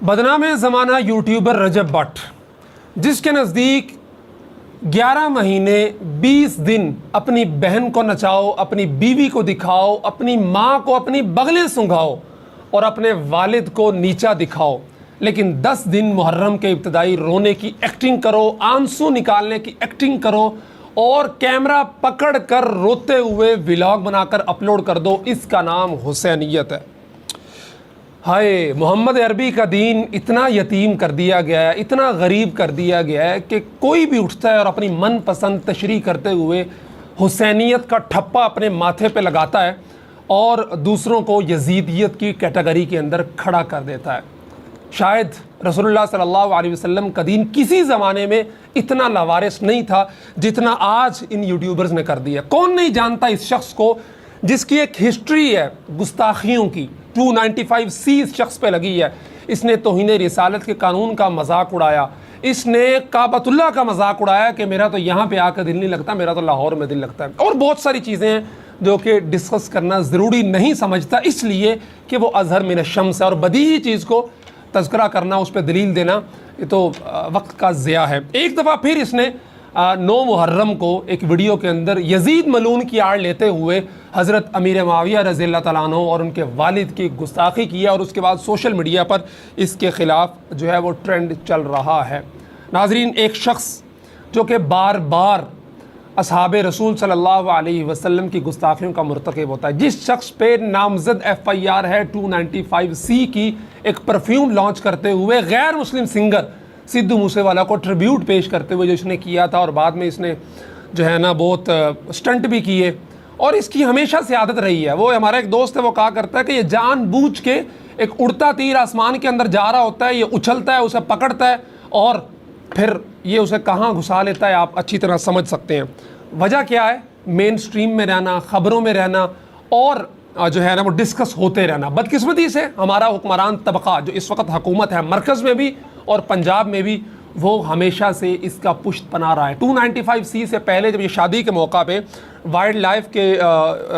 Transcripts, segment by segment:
बदनाम ज़माना यूट्यूबर रजब भट्ट, जिसके नज़दीक 11 महीने 20 दिन अपनी बहन को नचाओ, अपनी बीवी को दिखाओ, अपनी माँ को अपनी बगलें सूंघाओ और अपने वालिद को नीचा दिखाओ, लेकिन 10 दिन मुहर्रम के इब्तदाई रोने की एक्टिंग करो, आंसू निकालने की एक्टिंग करो और कैमरा पकड़ कर रोते हुए व्लॉग बनाकर अपलोड कर दो। इसका नाम हुसैनियत है। हाय, मोहम्मद अरबी का दीन इतना यतीम कर दिया गया है, इतना गरीब कर दिया गया है कि कोई भी उठता है और अपनी मनपसंद तशरीह करते हुए हुसैनियत का ठप्पा अपने माथे पे लगाता है और दूसरों को यजीदियत की कैटेगरी के अंदर खड़ा कर देता है। शायद रसूलुल्लाह सल्लल्लाहु अलैहि वसल्लम का दीन किसी ज़माने में इतना लावारिस नहीं था जितना आज इन यूट्यूबर्स ने कर दिया। कौन नहीं जानता इस शख्स को जिसकी एक हिस्ट्री है गुस्ताखियों की। 295C इस शख्स पे लगी है। इसने तौहीन रिसालत के कानून का मजाक उड़ाया, इसने काबतुल्लाह का मजाक उड़ाया कि मेरा तो यहाँ पे आकर दिल नहीं लगता, मेरा तो लाहौर में दिल लगता है, और बहुत सारी चीज़ें हैं जो कि डिस्कस करना ज़रूरी नहीं समझता, इसलिए कि वो अज़हर मिन शम्स है और बदीही चीज़ को तज़किरा करना, उस पर दलील देना, ये तो वक्त का ज़िया है। एक दफ़ा फिर इसने 9 मुहर्रम को एक वीडियो के अंदर यजीद मलून की आड़ लेते हुए हज़रत अमीर मुआविया रज़ियल्लाहु तआला अन्हु और उनके वालिद की गुस्ताखी किया और उसके बाद सोशल मीडिया पर इसके ख़िलाफ़ जो है वो ट्रेंड चल रहा है। नाज़रीन, एक शख्स जो कि बार बार असहाबे रसूल सल्लल्लाहु अलैहि वसल्लम की गुस्ताखियों का मुर्तकिब होता है, जिस शख्स पे नामज़द FIR है 295C की, एक परफ्यूम लॉन्च करते हुए गैर मुस्लिम सिंगर सिद्धू मूसेवाला को ट्रिब्यूट पेश करते हुए जो इसने किया था, और बाद में इसने जो है ना बहुत स्टंट भी किए, और इसकी हमेशा से आदत रही है। वो हमारा एक दोस्त है, वो कहा करता है कि ये जानबूझ के एक उड़ता तीर आसमान के अंदर जा रहा होता है, ये उछलता है, उसे पकड़ता है और फिर ये उसे कहाँ घुसा लेता है, आप अच्छी तरह समझ सकते हैं। वजह क्या है? मेन स्ट्रीम में रहना, ख़बरों में रहना और जो है ना वो डिस्कस होते रहना। बदकिस्मती से हमारा हुक्मरान तबका जो इस वक्त हुकूमत है मरकज़ में भी और पंजाब में भी, वो हमेशा से इसका पुश्त बना रहा है। 295C से पहले जब ये शादी के मौका पे वाइल्ड लाइफ के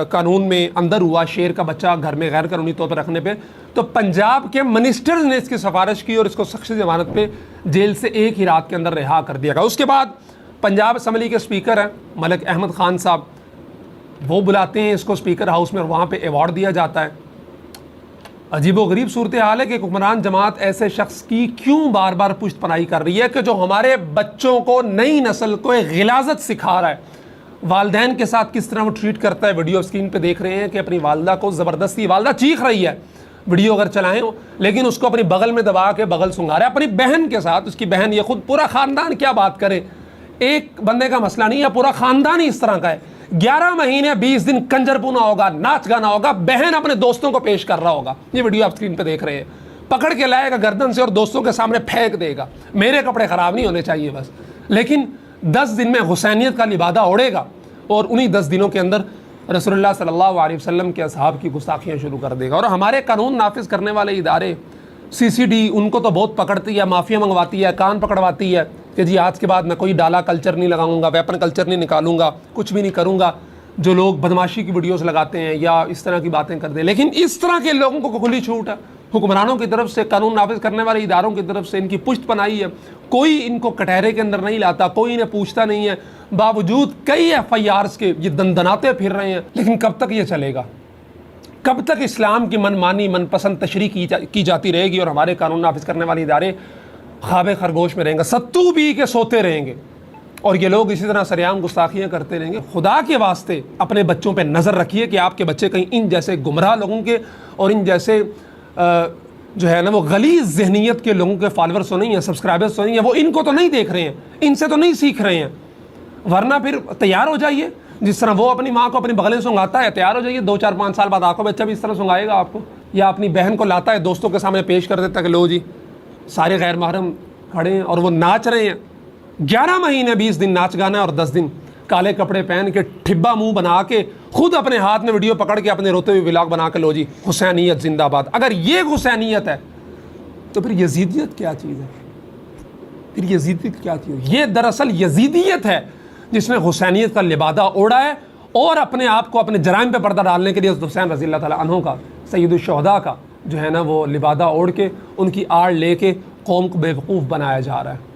कानून में अंदर हुआ, शेर का बच्चा घर में गैर कानूनी तौर पर रखने पे, तो पंजाब के मिनिस्टर्स ने इसकी सिफारिश की और इसको शख्सी ज़मानत पे जेल से एक ही रात के अंदर रिहा कर दिया गया। उसके बाद पंजाब असम्बली के स्पीकर हैं मलिक अहमद ख़ान साहब, वो बुलाते हैं इसको स्पीकर हाउस में और वहाँ पे अवार्ड दिया जाता है। अजीबो गरीब सूरत हाल है कि हुक्मरान जमात ऐसे शख्स की क्यों बार बार पुश्त पनाही कर रही है कि जो हमारे बच्चों को, नई नस्ल को एक गिलाजत सिखा रहा है। वालदैन के साथ किस तरह वो ट्रीट करता है, वीडियो स्क्रीन पे देख रहे हैं कि अपनी वालदा को ज़बरदस्ती, वालदा चीख रही है, वीडियो अगर चलाएं, लेकिन उसको अपनी बगल में दबा के बगल सुंघा रहा है अपनी बहन के साथ। उसकी बहन, ये खुद पूरा ख़ानदान क्या बात करे, एक बंदे का मसला नहीं है, पूरा ख़ानदान ही इस तरह का है। 11 महीने 20 दिन कंजरपुना होगा, नाच गाना होगा, बहन अपने दोस्तों को पेश कर रहा होगा। ये वीडियो आप स्क्रीन पे देख रहे हैं। पकड़ के लाएगा गर्दन से और दोस्तों के सामने फेंक देगा। मेरे कपड़े ख़राब नहीं होने चाहिए बस, लेकिन 10 दिन में हुसैनियत का लिबादा ओढ़ेगा और उन्हीं 10 दिनों के अंदर रसूलुल्लाह सल्लल्लाहु अलैहि वसल्लम के असहाब की गुस्ताखियाँ शुरू कर देगा। और हमारे कानून नाफिज करने वाले इदारे CCD, उनको तो बहुत पकड़ती है, माफिया मंगवाती है, कान पकड़वाती है कि जी आज के बाद मैं कोई डाला कल्चर नहीं लगाऊंगा, वेपन कल्चर नहीं निकालूंगा, कुछ भी नहीं करूंगा। जो लोग बदमाशी की वीडियोस लगाते हैं या इस तरह की बातें करते हैं, लेकिन इस तरह के लोगों को खुली छूट है। हुक्मरानों की तरफ से, कानून नाफिज करने वाले इदारों की तरफ से इनकी पुश्त पनाही है। कोई इनको कटहरे के अंदर नहीं लाता, कोई इन्हें पूछता नहीं है। बावजूद कई FIRs के ये दंदनाते फिर रहे हैं। लेकिन कब तक ये चलेगा? कब तक इस्लाम की मनमानी, मनपसंद तशरीह की जाती रहेगी और हमारे कानून नाफिज करने वाले इदारे ख्वाब खरगोश में रहेंगे, सत्तू पी के सोते रहेंगे और ये लोग इसी तरह सरेआम गुस्ताखियाँ करते रहेंगे? खुदा के वास्ते अपने बच्चों पे नज़र रखिए कि आपके बच्चे कहीं इन जैसे गुमराह लोगों के और इन जैसे जो है ना वो गलीज़ ज़हनियत के लोगों के फॉलोअर्स तो नहीं है, सब्सक्राइबर्स तो नहीं है, वो इनको तो नहीं देख रहे हैं, इनसे तो नहीं सीख रहे हैं। वरना फिर तैयार हो जाइए, जिस तरह वो अपनी माँ को अपनी बगलें सूंघाता है, तैयार हो जाइए। 2, 4, 5 साल बाद आपका बच्चा भी इस तरह सूंघाएगा आपको। या अपनी बहन को लाता है, दोस्तों के सामने पेश कर देता है कि लो जी सारे गैर महरम खड़े हैं और वो नाच रहे हैं। 11 महीने 20 दिन नाच गाना और 10 दिन काले कपड़े पहन के ठिब्बा मुंह बना के खुद अपने हाथ में वीडियो पकड़ के अपने रोते हुए व्लॉग बना के, लो जी हुसैनियत जिंदाबाद। अगर ये हुसैनियत है तो फिर यजीदियत क्या चीज़ है? फिर यजीदियत क्या चीज़ है? ये दरअसल यजीदियत है जिसने हुसैनियत का लिबादा ओढ़ा है और अपने आप को अपने जराइम पे पर्दा डालने के लिए हुसैन रज़ियल्लाहु तआला अन्हु का, सय्यदुश शुहदा का, जो है ना वो लिबादा ओढ़ के उनकी आड़ लेके कौम को बेवकूफ़ बनाया जा रहा है।